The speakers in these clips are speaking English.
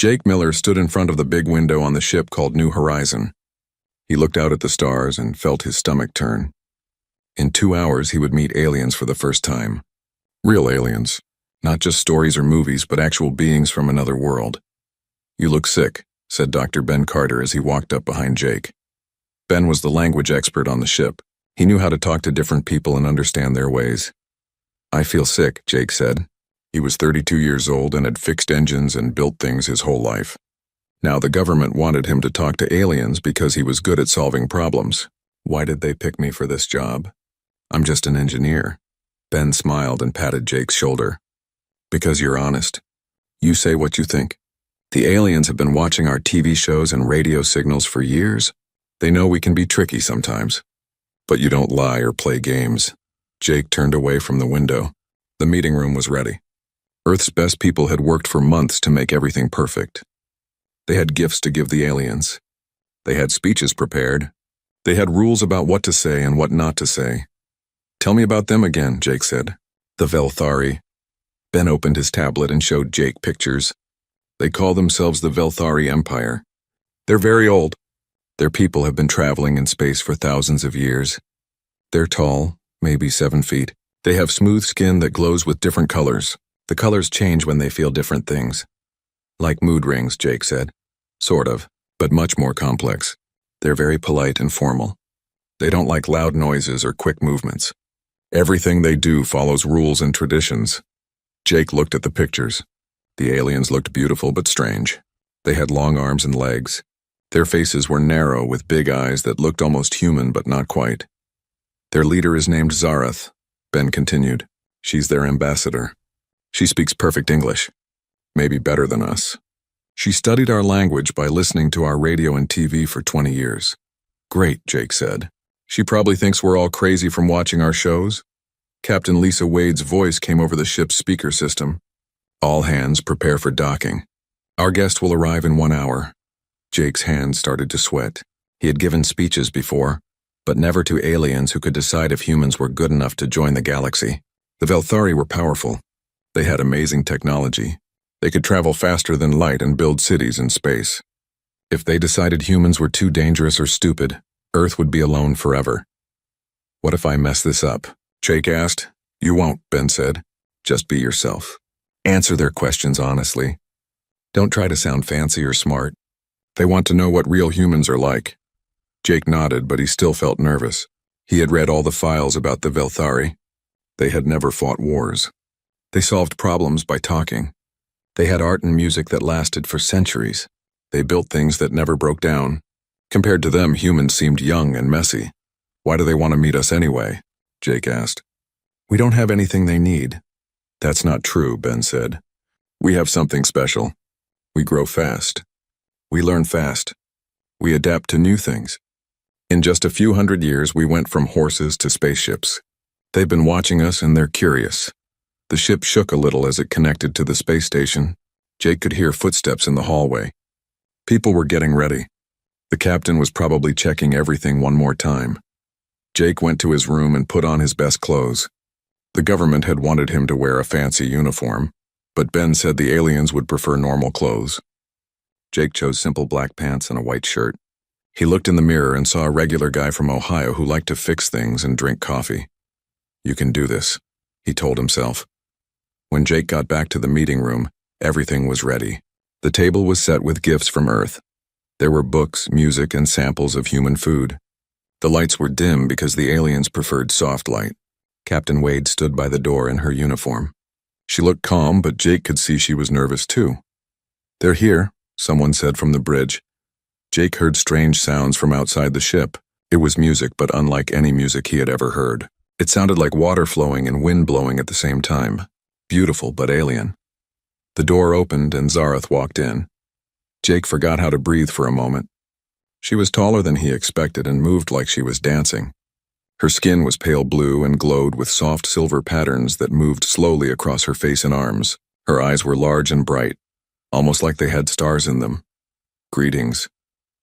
Jake Miller stood in front of the big window on the ship called New Horizon. He looked out at the stars and felt his stomach turn. In 2 hours, he would meet aliens for the first time. Real aliens. Not just stories or movies, but actual beings from another world. "You look sick," said Dr. Ben Carter as he walked up behind Jake. Ben was the language expert on the ship. He knew how to talk to different people and understand their ways. "I feel sick," Jake said. He was 32 years old and had fixed engines and built things his whole life. Now the government wanted him to talk to aliens because he was good at solving problems. "Why did they pick me for this job?" "I'm just an engineer." Ben smiled and patted Jake's shoulder. "Because you're honest. You say what you think. The aliens have been watching our TV shows and radio signals for years. They know we can be tricky sometimes. But you don't lie or play games." Jake turned away from the window. The meeting room was ready. Earth's best people had worked for months to make everything perfect. They had gifts to give the aliens. They had speeches prepared. They had rules about what to say and what not to say. "Tell me about them again," Jake said. "The Velthari." Ben opened his tablet and showed Jake pictures. "They call themselves the Velthari Empire. They're very old. Their people have been traveling in space for thousands of years. They're tall, maybe 7 feet. They have smooth skin that glows with different colors. The colors change when they feel different things." "Like mood rings," Jake said. "Sort of, but much more complex. They're very polite and formal. They don't like loud noises or quick movements. Everything they do follows rules and traditions." Jake looked at the pictures. The aliens looked beautiful but strange. They had long arms and legs. Their faces were narrow with big eyes that looked almost human but not quite. "Their leader is named Zarath," Ben continued. "She's their ambassador. She speaks perfect English. Maybe better than us. She studied our language by listening to our radio and TV for 20 years. "Great," Jake said. "She probably thinks we're all crazy from watching our shows." Captain Lisa Wade's voice came over the ship's speaker system. "All hands prepare for docking. Our guest will arrive in 1 hour." Jake's hands started to sweat. He had given speeches before, but never to aliens who could decide if humans were good enough to join the galaxy. The Velthari were powerful. They had amazing technology. They could travel faster than light and build cities in space. If they decided humans were too dangerous or stupid, Earth would be alone forever. "What if I mess this up?" Jake asked. "You won't," Ben said. "Just be yourself. Answer their questions honestly. Don't try to sound fancy or smart. They want to know what real humans are like." Jake nodded, but he still felt nervous. He had read all the files about the Velthari. They had never fought wars. They solved problems by talking. They had art and music that lasted for centuries. They built things that never broke down. Compared to them, humans seemed young and messy. "Why do they want to meet us anyway?" Jake asked. "We don't have anything they need." "That's not true," Ben said. "We have something special. We grow fast. We learn fast. We adapt to new things. In just a few hundred years, we went from horses to spaceships. They've been watching us and they're curious." The ship shook a little as it connected to the space station. Jake could hear footsteps in the hallway. People were getting ready. The captain was probably checking everything one more time. Jake went to his room and put on his best clothes. The government had wanted him to wear a fancy uniform, but Ben said the aliens would prefer normal clothes. Jake chose simple black pants and a white shirt. He looked in the mirror and saw a regular guy from Ohio who liked to fix things and drink coffee. "You can do this," he told himself. When Jake got back to the meeting room, everything was ready. The table was set with gifts from Earth. There were books, music, and samples of human food. The lights were dim because the aliens preferred soft light. Captain Wade stood by the door in her uniform. She looked calm, but Jake could see she was nervous too. "They're here," someone said from the bridge. Jake heard strange sounds from outside the ship. It was music, but unlike any music he had ever heard. It sounded like water flowing and wind blowing at the same time. Beautiful, but alien. The door opened and Zarath walked in. Jake forgot how to breathe for a moment. She was taller than he expected and moved like she was dancing. Her skin was pale blue and glowed with soft silver patterns that moved slowly across her face and arms. Her eyes were large and bright, almost like they had stars in them. "Greetings,"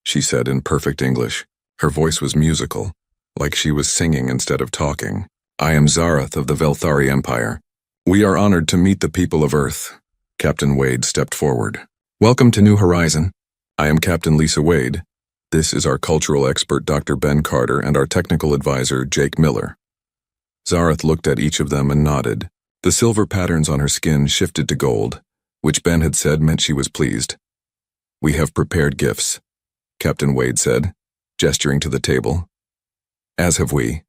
she said in perfect English. Her voice was musical, like she was singing instead of talking. "I am Zarath of the Velthari Empire. We are honored to meet the people of Earth." Captain Wade stepped forward. Welcome to New Horizon. I am Captain Lisa Wade. This is our cultural expert Dr. Ben Carter and our technical advisor Jake Miller. Zareth looked at each of them and nodded. The silver patterns on her skin shifted to gold, which Ben had said meant she was pleased. We have prepared gifts, Captain Wade said, gesturing to the table. As have we,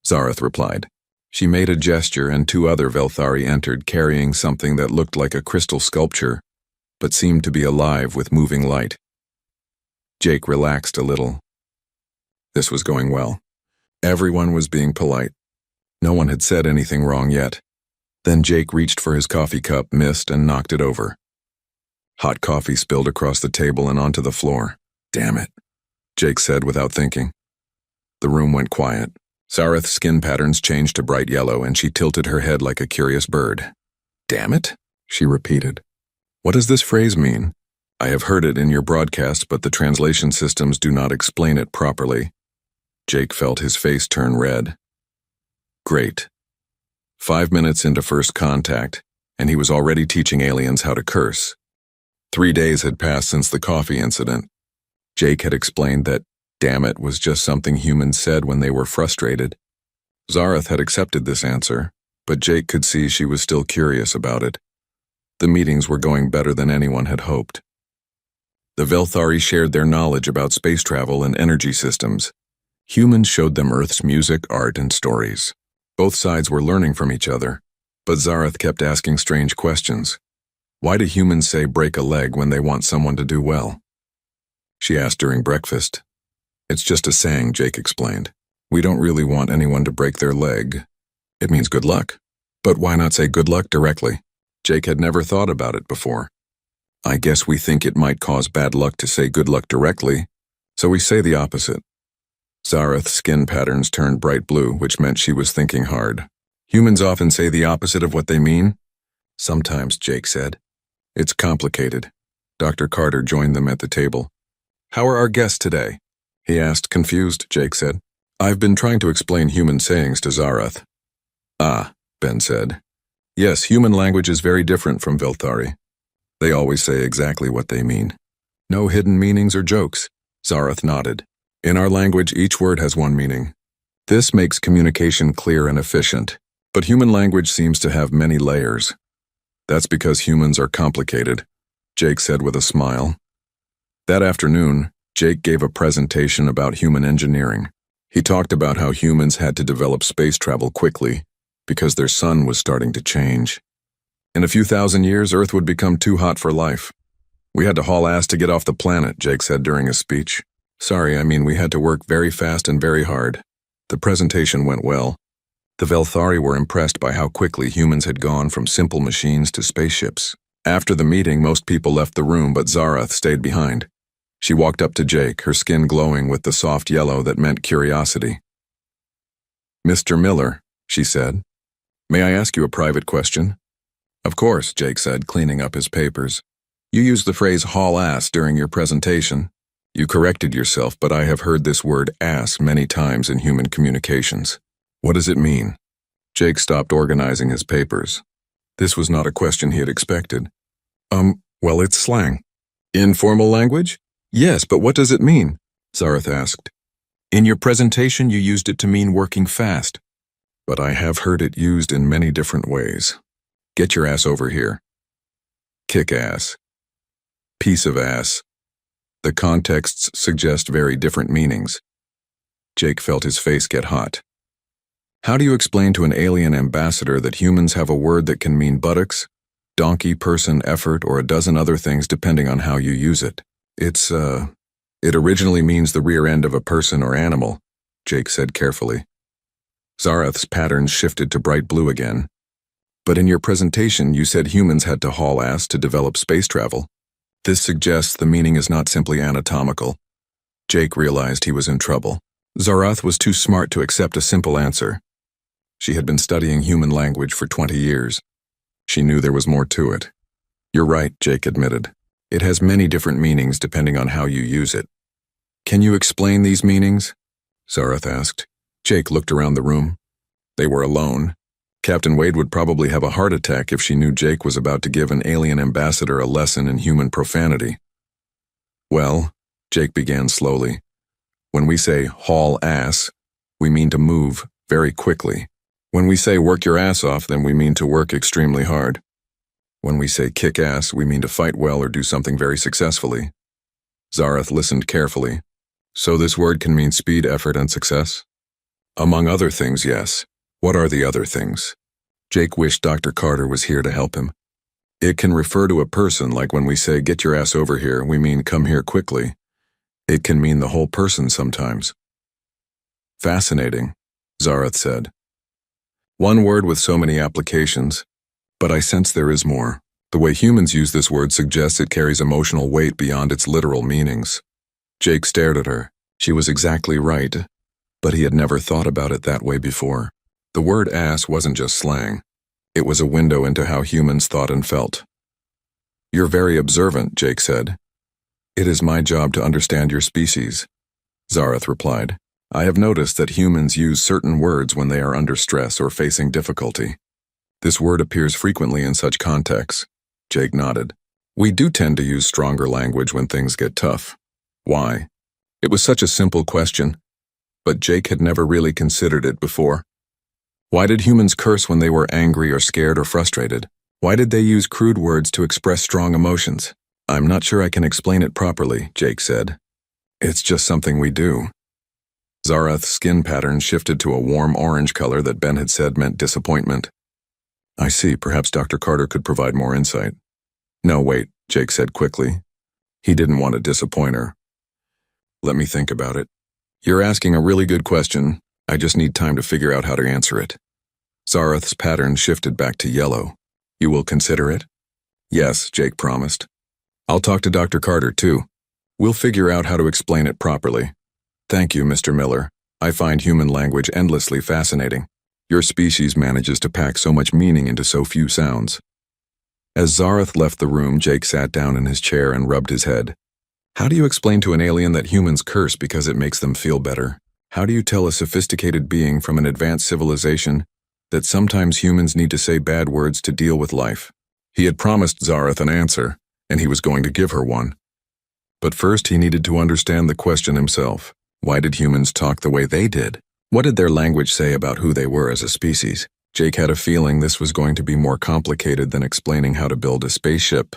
Zareth replied. She made a gesture and 2 other Velthari entered carrying something that looked like a crystal sculpture, but seemed to be alive with moving light. Jake relaxed a little. This was going well. Everyone was being polite. No one had said anything wrong yet. Then Jake reached for his coffee cup, missed, and knocked it over. Hot coffee spilled across the table and onto the floor. Damn it, Jake said without thinking. The room went quiet. Zareth's skin patterns changed to bright yellow, and she tilted her head like a curious bird. Damn it, she repeated. What does this phrase mean? I have heard it in your broadcast, but the translation systems do not explain it properly. Jake felt his face turn red. Great. 5 minutes into first contact, and he was already teaching aliens how to curse. 3 days had passed since the coffee incident. Jake had explained that damn it was just something humans said when they were frustrated. Zareth had accepted this answer, but Jake could see she was still curious about it. The meetings were going better than anyone had hoped. The Velthari shared their knowledge about space travel and energy systems. Humans showed them Earth's music, art, and stories. Both sides were learning from each other, but Zareth kept asking strange questions. Why do humans say break a leg when they want someone to do well? She asked during breakfast. It's just a saying, Jake explained. We don't really want anyone to break their leg. It means good luck. But why not say good luck directly? Jake had never thought about it before. I guess we think it might cause bad luck to say good luck directly, so we say the opposite. Zareth's skin patterns turned bright blue, which meant she was thinking hard. Humans often say the opposite of what they mean. Sometimes, Jake said. It's complicated. Dr. Carter joined them at the table. How are our guests today? He asked, confused, Jake said. I've been trying to explain human sayings to Zareth. Ah, Ben said. Yes, human language is very different from Velthari. They always say exactly what they mean. No hidden meanings or jokes. Zareth nodded. In our language, each word has one meaning. This makes communication clear and efficient, but human language seems to have many layers. That's because humans are complicated, Jake said with a smile. That afternoon, Jake gave a presentation about human engineering. He talked about how humans had to develop space travel quickly because their sun was starting to change. In a few thousand years, Earth would become too hot for life. We had to haul ass to get off the planet, Jake said during his speech. Sorry, I mean we had to work very fast and very hard. The presentation went well. The Velthari were impressed by how quickly humans had gone from simple machines to spaceships. After the meeting, most people left the room, but Zareth stayed behind. She walked up to Jake, her skin glowing with the soft yellow that meant curiosity. Mr. Miller, she said, may I ask you a private question? Of course, Jake said, cleaning up his papers. You used the phrase haul ass during your presentation. You corrected yourself, but I have heard this word ass many times in human communications. What does it mean? Jake stopped organizing his papers. This was not a question he had expected. Well, it's slang. Informal language? Yes, but what does it mean? Zareth asked. In your presentation, you used it to mean working fast. But I have heard it used in many different ways. Get your ass over here. Kick ass. Piece of ass. The contexts suggest very different meanings. Jake felt his face get hot. How do you explain to an alien ambassador that humans have a word that can mean buttocks, donkey, person, effort, or a dozen other things depending on how you use it? It originally means the rear end of a person or animal, Jake said carefully. Zareth's patterns shifted to bright blue again. But in your presentation, you said humans had to haul ass to develop space travel. This suggests the meaning is not simply anatomical. Jake realized he was in trouble. Zareth was too smart to accept a simple answer. She had been studying human language for 20 years. She knew there was more to it. You're right, Jake admitted. It has many different meanings depending on how you use it. Can you explain these meanings? Zareth asked. Jake looked around the room. They were alone. Captain Wade would probably have a heart attack if she knew Jake was about to give an alien ambassador a lesson in human profanity. Well, Jake began slowly. When we say haul ass, we mean to move very quickly. When we say work your ass off, then we mean to work extremely hard. When we say kick ass, we mean to fight well or do something very successfully. Zareth listened carefully. So this word can mean speed, effort, and success? Among other things, yes. What are the other things? Jake wished Dr. Carter was here to help him. It can refer to a person, like when we say get your ass over here, we mean come here quickly. It can mean the whole person sometimes. Fascinating, Zareth said. One word with so many applications, but I sense there is more. The way humans use this word suggests it carries emotional weight beyond its literal meanings. Jake stared at her. She was exactly right, but he had never thought about it that way before. The word ass wasn't just slang. It was a window into how humans thought and felt. You're very observant, Jake said. It is my job to understand your species, Zareth replied. I have noticed that humans use certain words when they are under stress or facing difficulty. This word appears frequently in such contexts. Jake nodded. We do tend to use stronger language when things get tough. Why? It was such a simple question, but Jake had never really considered it before. Why did humans curse when they were angry or scared or frustrated? Why did they use crude words to express strong emotions? I'm not sure I can explain it properly, Jake said. It's just something we do. Zareth's skin pattern shifted to a warm orange color that Ben had said meant disappointment. I see, perhaps Dr. Carter could provide more insight. No, wait, Jake said quickly. He didn't want to disappoint her. Let me think about it. You're asking a really good question. I just need time to figure out how to answer it. Zareth's pattern shifted back to yellow. You will consider it? Yes, Jake promised. I'll talk to Dr. Carter, too. We'll figure out how to explain it properly. Thank you, Mr. Miller. I find human language endlessly fascinating. Your species manages to pack so much meaning into so few sounds. As Zareth left the room, Jake sat down in his chair and rubbed his head. How do you explain to an alien that humans curse because it makes them feel better? How do you tell a sophisticated being from an advanced civilization that sometimes humans need to say bad words to deal with life? He had promised Zareth an answer, and he was going to give her one. But first he needed to understand the question himself. Why did humans talk the way they did? What did their language say about who they were as a species? Jake had a feeling this was going to be more complicated than explaining how to build a spaceship.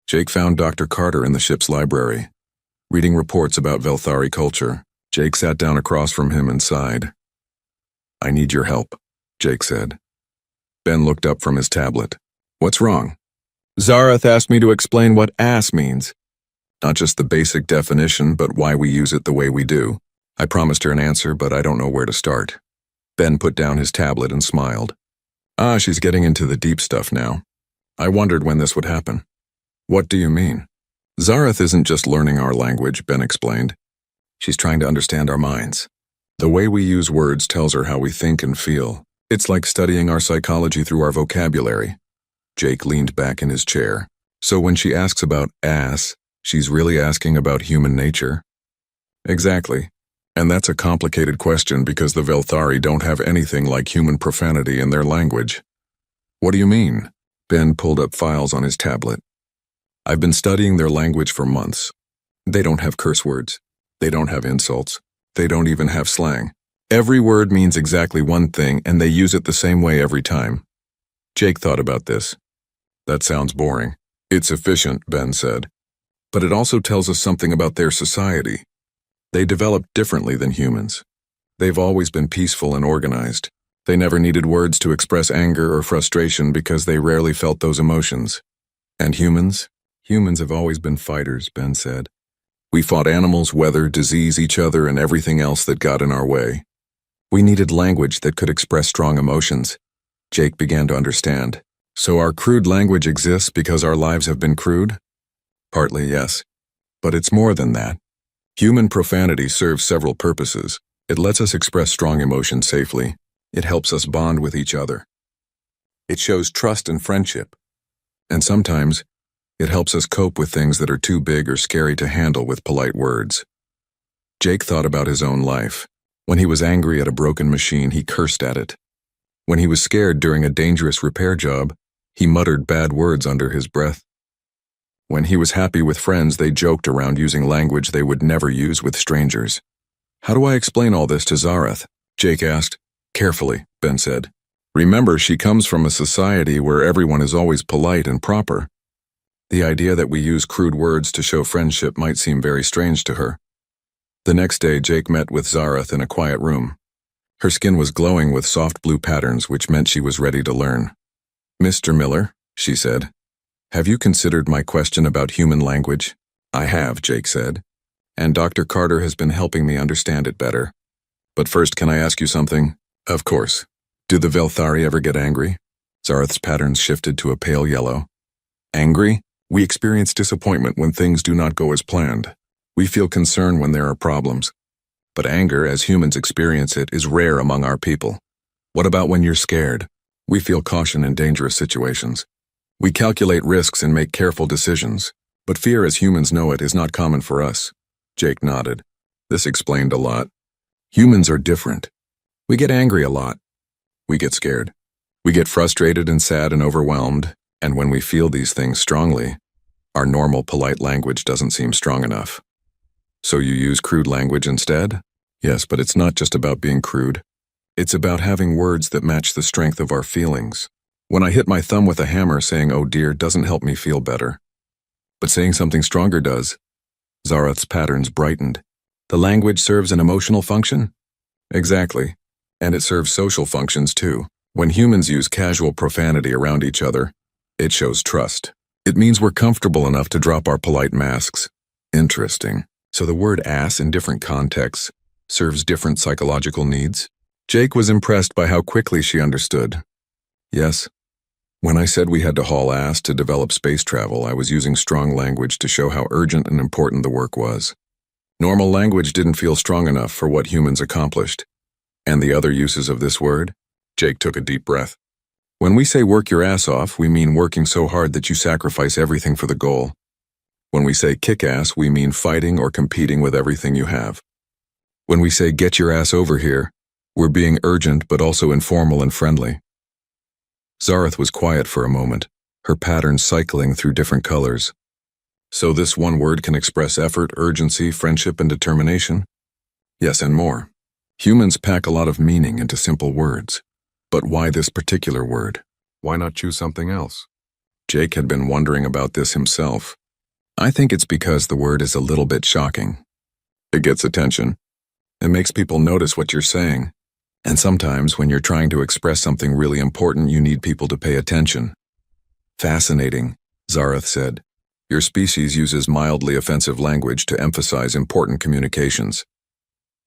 Jake found Dr. Carter in the ship's library, reading reports about Velthari culture. Jake sat down across from him and sighed. I need your help, Jake said. Ben looked up from his tablet. What's wrong? Zareth asked me to explain what ass means. Not just the basic definition, but why we use it the way we do. I promised her an answer, but I don't know where to start. Ben put down his tablet and smiled. She's getting into the deep stuff now. I wondered when this would happen. What do you mean? Zareth isn't just learning our language, Ben explained. She's trying to understand our minds. The way we use words tells her how we think and feel. It's like studying our psychology through our vocabulary. Jake leaned back in his chair. So when she asks about ass, she's really asking about human nature? Exactly. And that's a complicated question because the Velthari don't have anything like human profanity in their language. What do you mean? Ben pulled up files on his tablet. I've been studying their language for months. They don't have curse words. They don't have insults. They don't even have slang. Every word means exactly one thing, and they use it the same way every time. Jake thought about this. That sounds boring. It's efficient, Ben said. But it also tells us something about their society. They developed differently than humans. They've always been peaceful and organized. They never needed words to express anger or frustration because they rarely felt those emotions. And humans? Humans have always been fighters, Ben said. We fought animals, weather, disease, each other, and everything else that got in our way. We needed language that could express strong emotions. Jake began to understand. So our crude language exists because our lives have been crude? Partly, yes. But it's more than that. Human profanity serves several purposes. It lets us express strong emotions safely. It helps us bond with each other. It shows trust and friendship. And sometimes, it helps us cope with things that are too big or scary to handle with polite words. Jake thought about his own life. When he was angry at a broken machine, he cursed at it. When he was scared during a dangerous repair job, he muttered bad words under his breath. When he was happy with friends, they joked around using language they would never use with strangers. How do I explain all this to Zareth? Jake asked. Carefully, Ben said. Remember, she comes from a society where everyone is always polite and proper. The idea that we use crude words to show friendship might seem very strange to her. The next day, Jake met with Zareth in a quiet room. Her skin was glowing with soft blue patterns, which meant she was ready to learn. Mr. Miller, she said, have you considered my question about human language? I have, Jake said, and Dr. Carter has been helping me understand it better. But first, can I ask you something? Of course. Do the Velthari ever get angry? Zareth's patterns shifted to a pale yellow. Angry? We experience disappointment when things do not go as planned. We feel concern when there are problems. But anger, as humans experience it, is rare among our people. What about when you're scared? We feel caution in dangerous situations. We calculate risks and make careful decisions. But fear, as humans know it, is not common for us. Jake nodded. This explained a lot. Humans are different. We get angry a lot. We get scared. We get frustrated and sad and overwhelmed, and when we feel these things strongly, our normal polite language doesn't seem strong enough. So you use crude language instead? Yes, but it's not just about being crude. It's about having words that match the strength of our feelings. When I hit my thumb with a hammer, saying, "Oh dear," doesn't help me feel better. But saying something stronger does. Zareth's patterns brightened. The language serves an emotional function? Exactly. And it serves social functions too. When humans use casual profanity around each other, it shows trust. It means we're comfortable enough to drop our polite masks. Interesting. So the word ass in different contexts serves different psychological needs? Jake was impressed by how quickly she understood. Yes. When I said we had to haul ass to develop space travel, I was using strong language to show how urgent and important the work was. Normal language didn't feel strong enough for what humans accomplished. And the other uses of this word? Jake took a deep breath. When we say work your ass off, we mean working so hard that you sacrifice everything for the goal. When we say kick ass, we mean fighting or competing with everything you have. When we say get your ass over here, we're being urgent but also informal and friendly. Zareth was quiet for a moment, her patterns cycling through different colors. So this one word can express effort, urgency, friendship, and determination? Yes, and more. Humans pack a lot of meaning into simple words. But why this particular word? Why not choose something else? Jake had been wondering about this himself. I think it's because the word is a little bit shocking. It gets attention. It makes people notice what you're saying. And sometimes when you're trying to express something really important, you need people to pay attention. Fascinating, Zareth said. Your species uses mildly offensive language to emphasize important communications.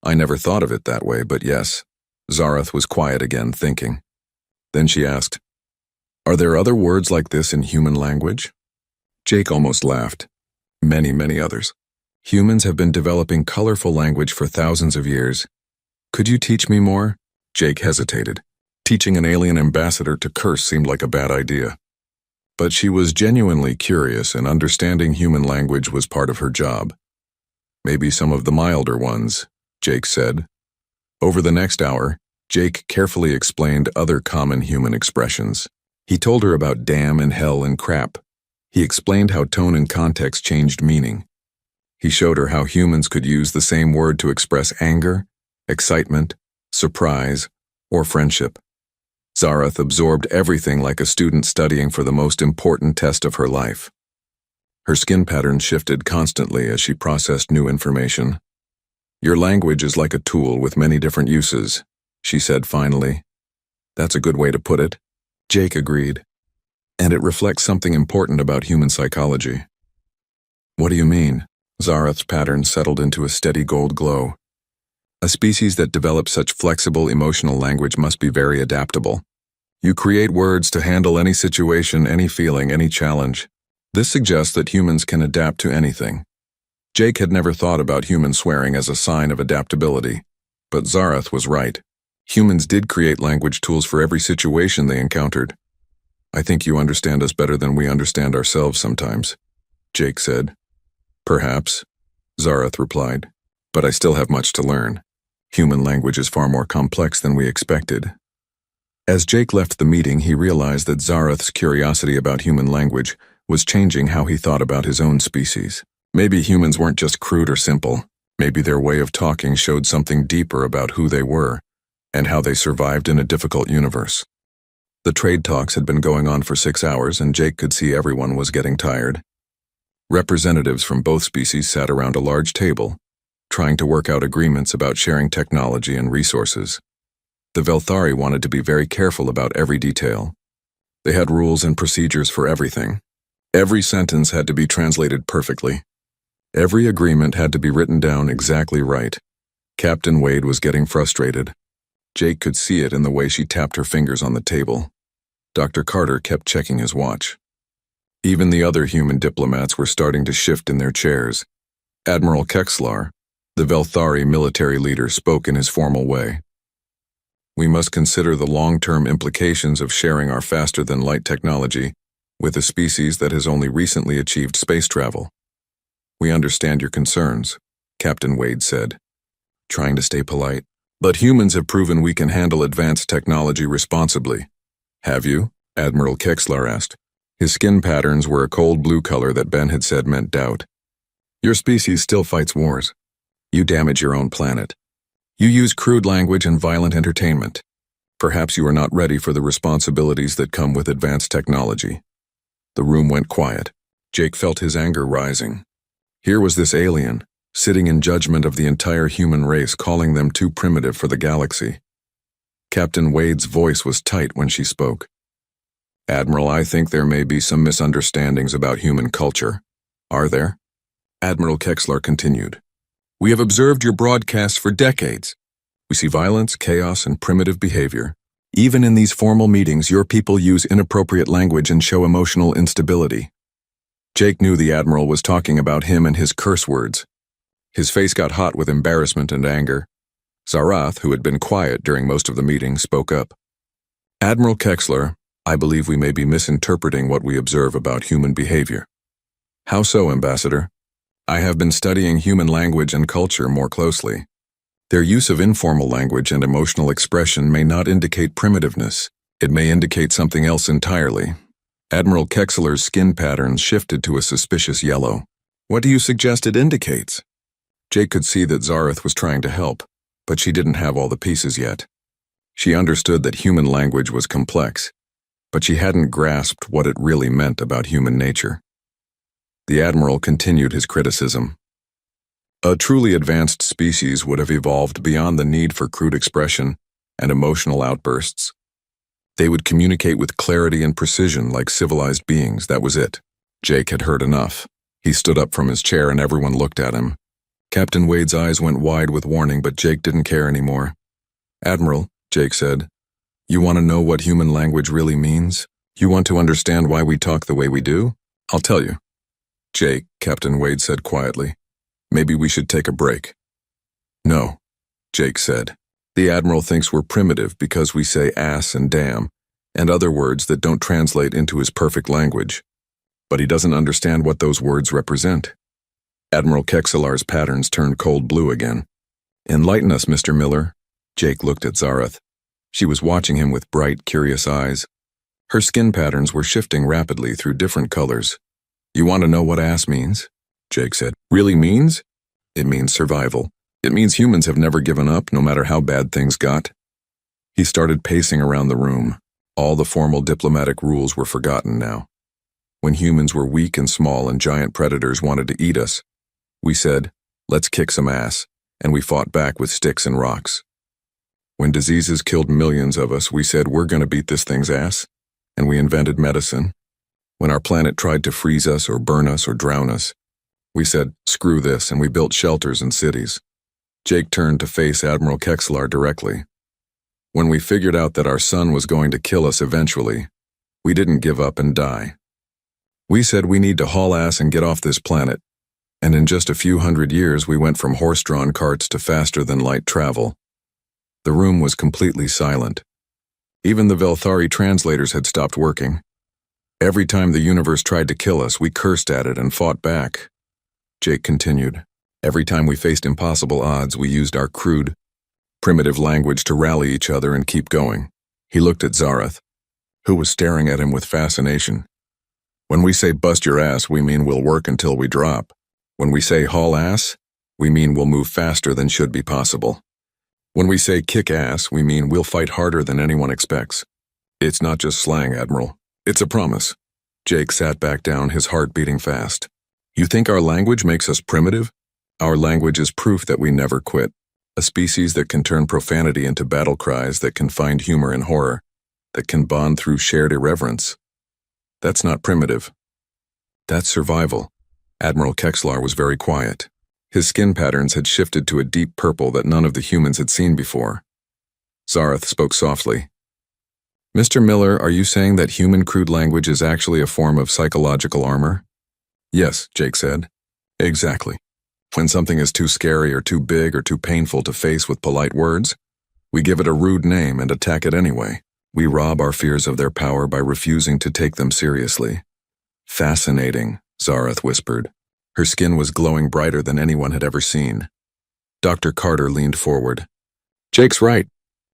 I never thought of it that way, but yes. Zareth was quiet again, thinking. Then she asked, are there other words like this in human language? Jake almost laughed. Many others. Humans have been developing colorful language for thousands of years. Could you teach me more? Jake hesitated. Teaching an alien ambassador to curse seemed like a bad idea. But she was genuinely curious, and understanding human language was part of her job. Maybe some of the milder ones, Jake said. Over the next hour, Jake carefully explained other common human expressions. He told her about damn and hell and crap. He explained how tone and context changed meaning. He showed her how humans could use the same word to express anger, excitement, surprise, or friendship. Zareth absorbed everything like a student studying for the most important test of her life. Her skin patterns shifted constantly as she processed new information. Your language is like a tool with many different uses, she said finally. That's a good way to put it. Jake agreed. And it reflects something important about human psychology. What do you mean? Zareth's pattern settled into a steady gold glow. A species that develops such flexible emotional language must be very adaptable. You create words to handle any situation, any feeling, any challenge. This suggests that humans can adapt to anything. Jake had never thought about human swearing as a sign of adaptability. But Zareth was right. Humans did create language tools for every situation they encountered. I think you understand us better than we understand ourselves sometimes, Jake said. Perhaps, Zareth replied, but I still have much to learn. Human language is far more complex than we expected. As Jake left the meeting, he realized that Zarath's curiosity about human language was changing how he thought about his own species. Maybe humans weren't just crude or simple. Maybe their way of talking showed something deeper about who they were and how they survived in a difficult universe. The trade talks had been going on for 6 hours, and Jake could see everyone was getting tired. Representatives from both species sat around a large table, trying to work out agreements about sharing technology and resources. The Velthari wanted to be very careful about every detail. They had rules and procedures for everything. Every sentence had to be translated perfectly. Every agreement had to be written down exactly right. Captain Wade was getting frustrated. Jake could see it in the way she tapped her fingers on the table. Dr. Carter kept checking his watch. Even the other human diplomats were starting to shift in their chairs. Admiral Kexlar, the Velthari military leader, spoke in his formal way. We must consider the long-term implications of sharing our faster-than-light technology with a species that has only recently achieved space travel. We understand your concerns, Captain Wade said, trying to stay polite. But humans have proven we can handle advanced technology responsibly. Have you? Admiral Kexlar asked. His skin patterns were a cold blue color that Ben had said meant doubt. Your species still fights wars. You damage your own planet. You use crude language and violent entertainment. Perhaps you are not ready for the responsibilities that come with advanced technology. The room went quiet. Jake felt his anger rising. Here was this alien, sitting in judgment of the entire human race, calling them too primitive for the galaxy. Captain Wade's voice was tight when she spoke. Admiral, I think there may be some misunderstandings about human culture. Are there? Admiral Kexlar continued. We have observed your broadcasts for decades. We see violence, chaos, and primitive behavior. Even in these formal meetings, your people use inappropriate language and show emotional instability. Jake knew the Admiral was talking about him and his curse words. His face got hot with embarrassment and anger. Zarath, who had been quiet during most of the meeting, spoke up. Admiral Kexlar, I believe we may be misinterpreting what we observe about human behavior. How so, Ambassador? I have been studying human language and culture more closely. Their use of informal language and emotional expression may not indicate primitiveness. It may indicate something else entirely. Admiral Kexlar's skin patterns shifted to a suspicious yellow. What do you suggest it indicates? Jake could see that Zarath was trying to help, but she didn't have all the pieces yet. She understood that human language was complex, but she hadn't grasped what it really meant about human nature. The Admiral continued his criticism. A truly advanced species would have evolved beyond the need for crude expression and emotional outbursts. They would communicate with clarity and precision like civilized beings, that was it. Jake had heard enough. He stood up from his chair and everyone looked at him. Captain Wade's eyes went wide with warning, but Jake didn't care anymore. Admiral, Jake said, you want to know what human language really means? You want to understand why we talk the way we do? I'll tell you. Jake, Captain Wade said quietly, maybe we should take a break. No, Jake said. The Admiral thinks we're primitive because we say ass and damn, and other words that don't translate into his perfect language. But he doesn't understand what those words represent. Admiral Kexlar's patterns turned cold blue again. Enlighten us, Mr. Miller. Jake looked at Zarath. She was watching him with bright, curious eyes. Her skin patterns were shifting rapidly through different colors. You want to know what ass means? Jake said. Really means? It means survival. It means humans have never given up, no matter how bad things got. He started pacing around the room. All the formal diplomatic rules were forgotten now. When humans were weak and small and giant predators wanted to eat us, we said, let's kick some ass, and we fought back with sticks and rocks. When diseases killed millions of us, we said, we're going to beat this thing's ass, and we invented medicine. When our planet tried to freeze us or burn us or drown us, we said, screw this, and we built shelters and cities. Jake turned to face Admiral Kexlar directly. When we figured out that our sun was going to kill us eventually, we didn't give up and die. We said we need to haul ass and get off this planet, and in just a few hundred years we went from horse-drawn carts to faster-than-light travel. The room was completely silent. Even the Velthari translators had stopped working. Every time the universe tried to kill us, we cursed at it and fought back. Jake continued. Every time we faced impossible odds, we used our crude, primitive language to rally each other and keep going. He looked at Zareth, who was staring at him with fascination. When we say bust your ass, we mean we'll work until we drop. When we say haul ass, we mean we'll move faster than should be possible. When we say kick ass, we mean we'll fight harder than anyone expects. It's not just slang, Admiral. It's a promise. Jake sat back down, his heart beating fast. You think our language makes us primitive? Our language is proof that we never quit. A species that can turn profanity into battle cries, that can find humor in horror, that can bond through shared irreverence. That's not primitive. That's survival. Admiral Kexlar was very quiet. His skin patterns had shifted to a deep purple that none of the humans had seen before. Zareth spoke softly. Mr. Miller, are you saying that human crude language is actually a form of psychological armor? Yes, Jake said. Exactly. When something is too scary or too big or too painful to face with polite words, we give it a rude name and attack it anyway. We rob our fears of their power by refusing to take them seriously. Fascinating, Zareth whispered. Her skin was glowing brighter than anyone had ever seen. Dr. Carter leaned forward. Jake's right.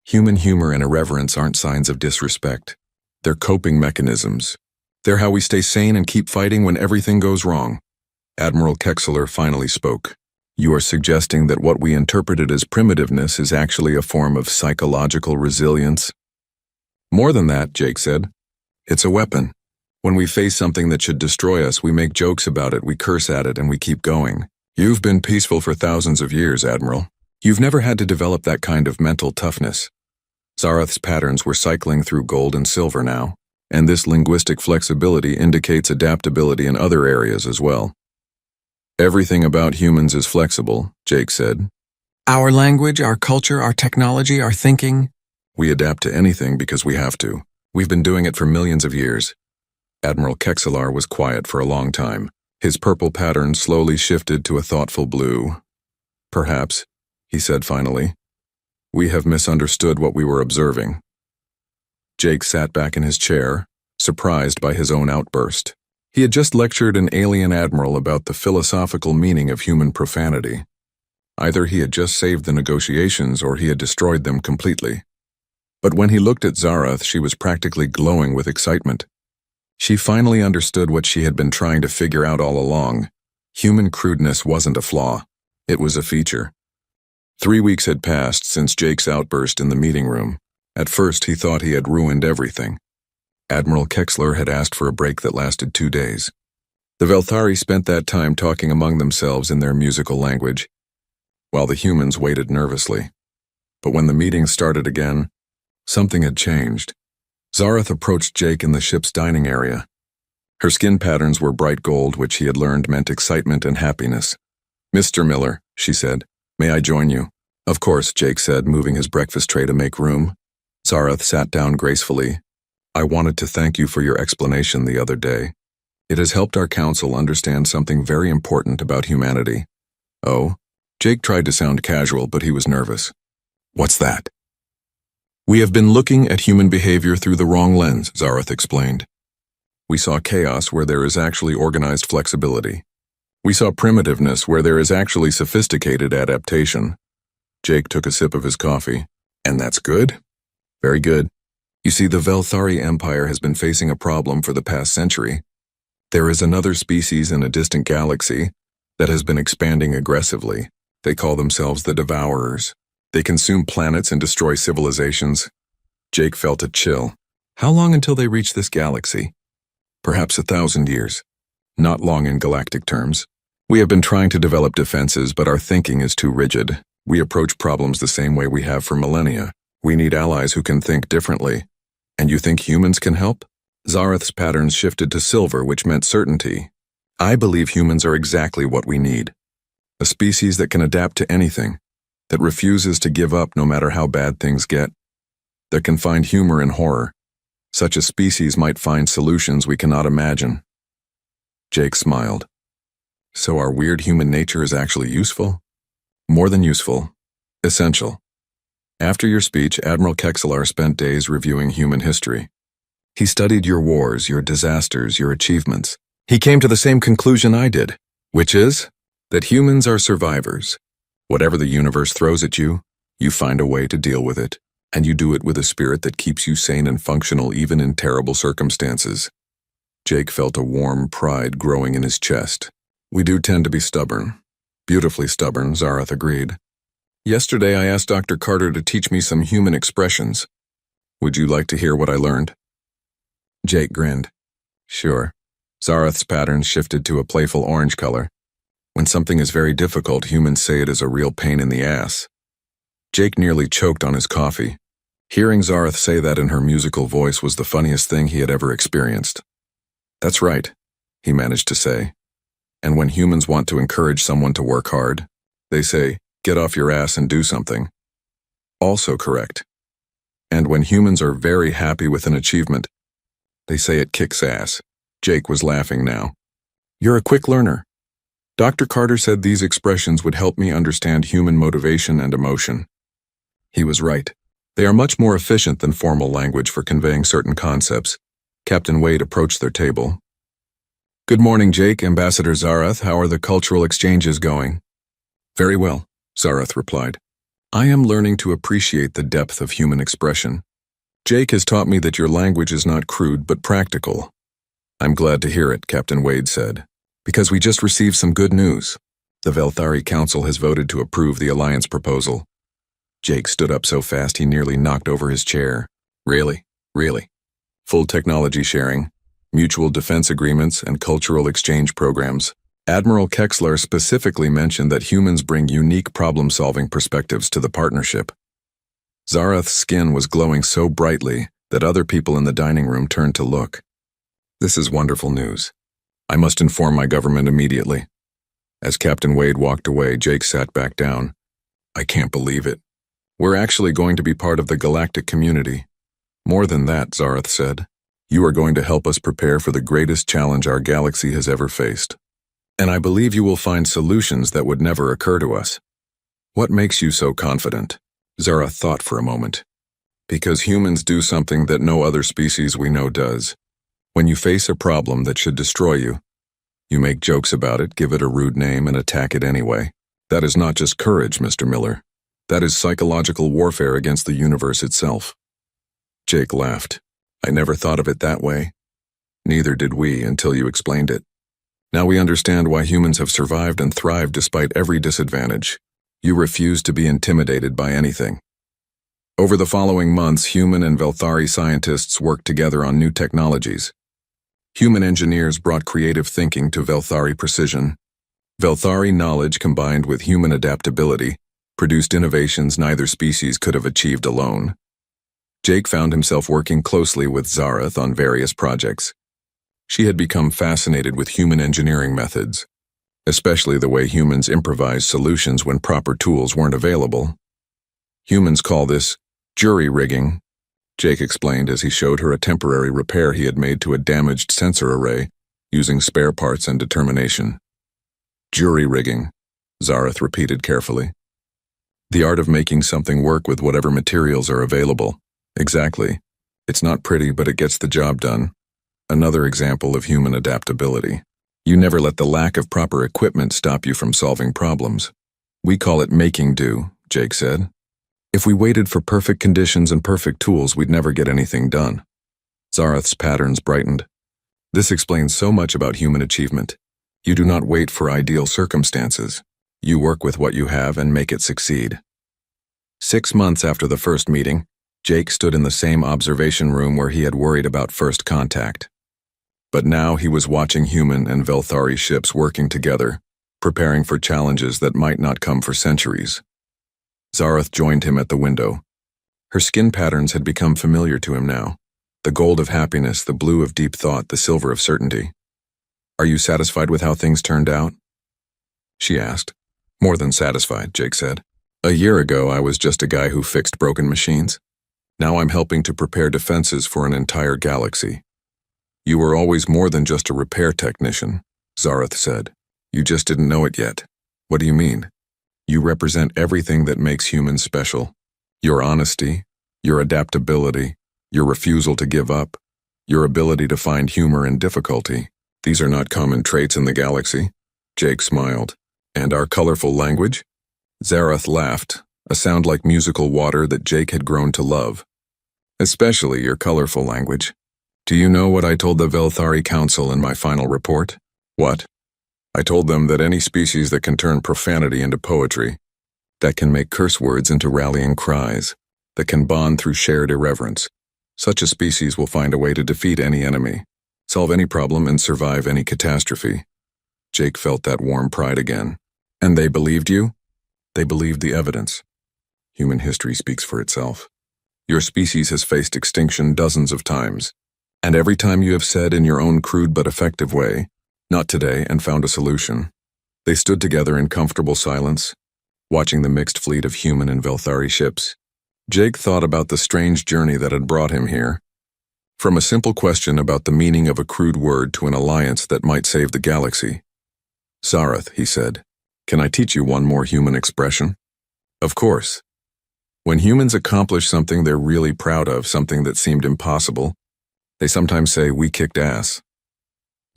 Human humor and irreverence aren't signs of disrespect. They're coping mechanisms. They're how we stay sane and keep fighting when everything goes wrong. Admiral Kexler finally spoke. You are suggesting that what we interpreted as primitiveness is actually a form of psychological resilience? More than that, Jake said. It's a weapon. When we face something that should destroy us, we make jokes about it, we curse at it, and we keep going. You've been peaceful for thousands of years, Admiral. You've never had to develop that kind of mental toughness. Zareth's patterns were cycling through gold and silver now, and this linguistic flexibility indicates adaptability in other areas as well. Everything about humans is flexible, Jake said. Our language, our culture, our technology, our thinking. We adapt to anything because we have to. We've been doing it for millions of years. Admiral Kexlar was quiet for a long time. His purple pattern slowly shifted to a thoughtful blue. Perhaps, he said finally, we have misunderstood what we were observing. Jake sat back in his chair, surprised by his own outburst. He had just lectured an alien admiral about the philosophical meaning of human profanity. Either he had just saved the negotiations or he had destroyed them completely. But when he looked at Zareth, she was practically glowing with excitement. She finally understood what she had been trying to figure out all along. Human crudeness wasn't a flaw. It was a feature. 3 weeks had passed since Jake's outburst in the meeting room. At first, he thought he had ruined everything. Admiral Kexler had asked for a break that lasted 2 days. The Velthari spent that time talking among themselves in their musical language, while the humans waited nervously. But when the meeting started again, something had changed. Zareth approached Jake in the ship's dining area. Her skin patterns were bright gold, which he had learned meant excitement and happiness. Mr. Miller, she said, may I join you? Of course, Jake said, moving his breakfast tray to make room. Zareth sat down gracefully. I wanted to thank you for your explanation the other day. It has helped our council understand something very important about humanity. Oh? Jake tried to sound casual, but he was nervous. What's that? We have been looking at human behavior through the wrong lens, Zareth explained. We saw chaos where there is actually organized flexibility. We saw primitiveness where there is actually sophisticated adaptation. Jake took a sip of his coffee. And that's good? Very good. You see, the Velthari Empire has been facing a problem for the past century. There is another species in a distant galaxy that has been expanding aggressively. They call themselves the Devourers. They consume planets and destroy civilizations. Jake felt a chill. How long until they reach this galaxy? Perhaps 1,000 years. Not long in galactic terms. We have been trying to develop defenses, but our thinking is too rigid. We approach problems the same way we have for millennia. We need allies who can think differently. And you think humans can help? Zareth's patterns shifted to silver, which meant certainty. I believe humans are exactly what we need. A species that can adapt to anything, that refuses to give up no matter how bad things get, that can find humor in horror. Such a species might find solutions we cannot imagine. Jake smiled. So our weird human nature is actually useful? More than useful. Essential. After your speech, Admiral Kexlar spent days reviewing human history. He studied your wars, your disasters, your achievements. He came to the same conclusion I did, which is that humans are survivors. Whatever the universe throws at you, you find a way to deal with it. And you do it with a spirit that keeps you sane and functional even in terrible circumstances. Jake felt a warm pride growing in his chest. We do tend to be stubborn. Beautifully stubborn, Zareth agreed. Yesterday I asked Dr. Carter to teach me some human expressions. Would you like to hear what I learned? Jake grinned. Sure. Zareth's patterns shifted to a playful orange color. When something is very difficult, humans say it is a real pain in the ass. Jake nearly choked on his coffee. Hearing Zareth say that in her musical voice was the funniest thing he had ever experienced. That's right, he managed to say. And when humans want to encourage someone to work hard, they say, get off your ass and do something. Also correct. And when humans are very happy with an achievement, they say it kicks ass. Jake was laughing now. You're a quick learner. Dr. Carter said these expressions would help me understand human motivation and emotion. He was right. They are much more efficient than formal language for conveying certain concepts. Captain Wade approached their table. Good morning, Jake, Ambassador Zareth. How are the cultural exchanges going? Very well, Zareth replied. I am learning to appreciate the depth of human expression. Jake has taught me that your language is not crude but practical. I'm glad to hear it, Captain Wade said, because we just received some good news. The Velthari Council has voted to approve the alliance proposal. Jake stood up so fast he nearly knocked over his chair. Really? Full technology sharing, mutual defense agreements, and cultural exchange programs. Admiral Kexler specifically mentioned that humans bring unique problem-solving perspectives to the partnership. Zareth's skin was glowing so brightly that other people in the dining room turned to look. This is wonderful news. I must inform my government immediately. As Captain Wade walked away, Jake sat back down. I can't believe it. We're actually going to be part of the galactic community. More than that, Zareth said. You are going to help us prepare for the greatest challenge our galaxy has ever faced. And I believe you will find solutions that would never occur to us. What makes you so confident? Zareth thought for a moment. Because humans do something that no other species we know does. When you face a problem that should destroy you, you make jokes about it, give it a rude name, and attack it anyway. That is not just courage, Mr. Miller. That is psychological warfare against the universe itself. Jake laughed. I never thought of it that way. Neither did we until you explained it. Now we understand why humans have survived and thrived despite every disadvantage. You refuse to be intimidated by anything. Over the following months, human and Velthari scientists worked together on new technologies. Human engineers brought creative thinking to Velthari precision. Velthari knowledge combined with human adaptability produced innovations neither species could have achieved alone. Jake found himself working closely with Zareth on various projects. She had become fascinated with human engineering methods, especially the way humans improvise solutions when proper tools weren't available. Humans call this jury rigging, Jake explained as he showed her a temporary repair he had made to a damaged sensor array using spare parts and determination. Jury rigging, Zareth repeated carefully. The art of making something work with whatever materials are available. Exactly. It's not pretty, but it gets the job done. Another example of human adaptability. You never let the lack of proper equipment stop you from solving problems. We call it making do, Jake said. If we waited for perfect conditions and perfect tools, we'd never get anything done. Zareth's patterns brightened. This explains so much about human achievement. You do not wait for ideal circumstances. You work with what you have and make it succeed. 6 months after the first meeting, Jake stood in the same observation room where he had worried about first contact. But now he was watching human and Velthari ships working together, preparing for challenges that might not come for centuries. Zareth joined him at the window. Her skin patterns had become familiar to him now. The gold of happiness, the blue of deep thought, the silver of certainty. Are you satisfied with how things turned out? She asked. More than satisfied, Jake said. A year ago, I was just a guy who fixed broken machines. Now I'm helping to prepare defenses for an entire galaxy. You were always more than just a repair technician, Zareth said. You just didn't know it yet. What do you mean? You represent everything that makes humans special. Your honesty, your adaptability, your refusal to give up, your ability to find humor in difficulty. These are not common traits in the galaxy. Jake smiled. And our colorful language? Zareth laughed, a sound like musical water that Jake had grown to love. Especially your colorful language. Do you know what I told the Velthari Council in my final report? What? I told them that any species that can turn profanity into poetry, that can make curse words into rallying cries, that can bond through shared irreverence, such a species will find a way to defeat any enemy, solve any problem, and survive any catastrophe. Jake felt that warm pride again. And they believed you? They believed the evidence. Human history speaks for itself. Your species has faced extinction dozens of times, and every time you have said in your own crude but effective way, "Not today," and found a solution. They stood together in comfortable silence, watching the mixed fleet of human and Velthari ships. Jake thought about the strange journey that had brought him here. From a simple question about the meaning of a crude word to an alliance that might save the galaxy. "Zarath," he said, "can I teach you one more human expression?" "Of course." When humans accomplish something they're really proud of, something that seemed impossible, they sometimes say, "We kicked ass."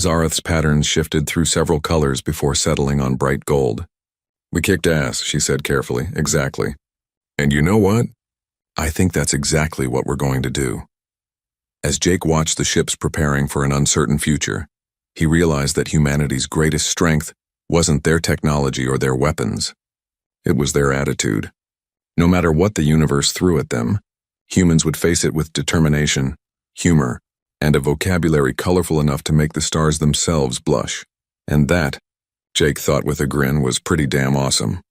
Zarath's patterns shifted through several colors before settling on bright gold. "We kicked ass," she said carefully. "Exactly. And you know what? I think that's exactly what we're going to do." As Jake watched the ships preparing for an uncertain future, he realized that humanity's greatest strength wasn't their technology or their weapons. It was their attitude. No matter what the universe threw at them, humans would face it with determination, humor, and a vocabulary colorful enough to make the stars themselves blush. And that, Jake thought with a grin, was pretty damn awesome.